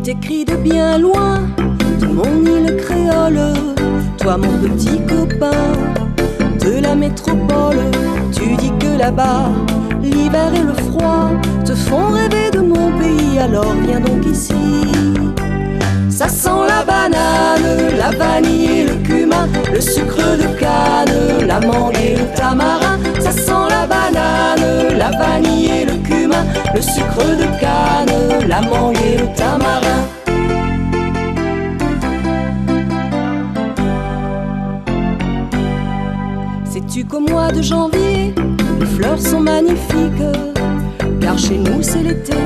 t'écris de bien loin, de mon île créole, toi mon petit copain de la métropole. Tu dis que là-bas, l'hiver et le froid te font rêver de mon pays, alors viens donc ici. Ça sent la banane, la vanille et le cumin, le sucre de canne, la mangue et le tamarin. Ça sent la banane, la vanille et le cumin, le sucre de canne, la mangue et le tamarin. Sais-tu qu'au mois de janvier, les fleurs sont magnifiques, car chez nous c'est l'été,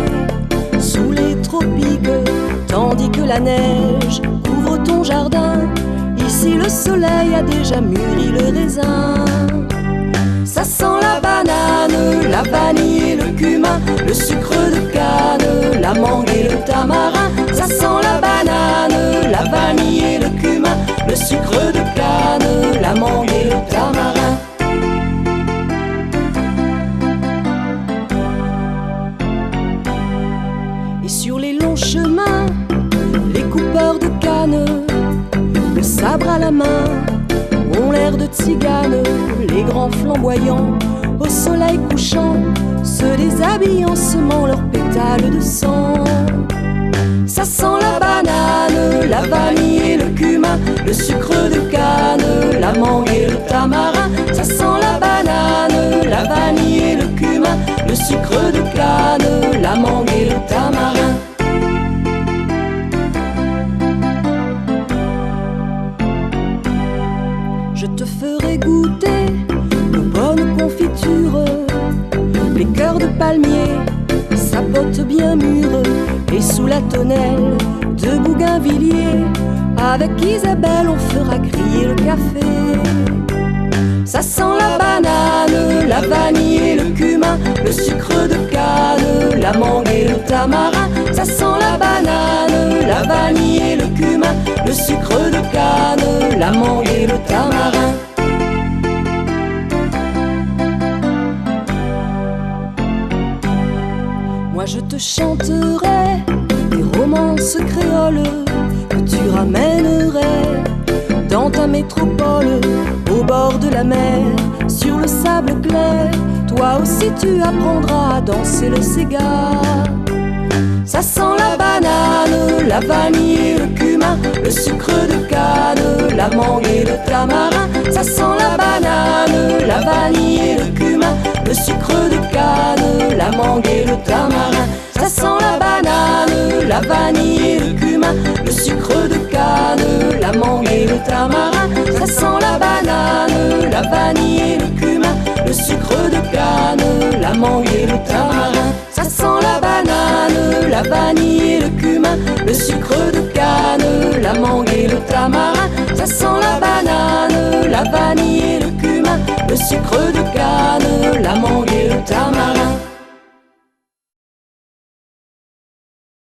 sous les tropiques. Tandis que la neige couvre ton jardin, ici le soleil a déjà mûri le raisin. Ça sent la banane, la vanille et le cumin, le sucre de canne, la mangue et le tamarin. Ça sent la banane, la vanille et le cumin, le sucre de canne, la mangue et le tamarin. Et sur les longs chemins, les coupeurs de canne, le sabre à la main, ont l'air de tziganes. Les grands flamboyants, au soleil couchant, se déshabillent en semant leurs pétales de sang. Ça sent la banane, la vanille et le cumin, le sucre de canne, la mangue et le tamarin. Ça sent la banane, la vanille et le cumin, le sucre de canne, la mangue et le tamarin. Je te ferai goûter de bonnes confitures, les cœurs de palmier, sapote bien mûre, et sous la tonnelle de bougainvilliers, avec Isabelle on fera griller le café. Ça sent la banane, la vanille et le cumin, le sucre de canne, la mangue et le tamarin. Ça sent la banane, la vanille et le cumin, le sucre de canne, la mangue et le tamarin. Moi je te chanterai des romances créoles que tu ramènerais dans ta métropole, au bord de la mer, sur le sable clair. Toi aussi tu apprendras à danser le Sega. Ça sent la banane, la vanille et le cumin, le sucre de canne, la mangue et le tamarin. Ça sent la banane, la vanille et le cumin, le sucre de canne, la mangue et le tamarin. Ça sent la banane, la vanille et le cumin, le sucre de canne, la mangue et le tamarin. Ça sent la banane, la vanille et le cumin, le sucre de canne, la mangue et le tamarin. Ça sent la banane, la vanille et le cumin, le sucre de canne, la mangue et le tamarin.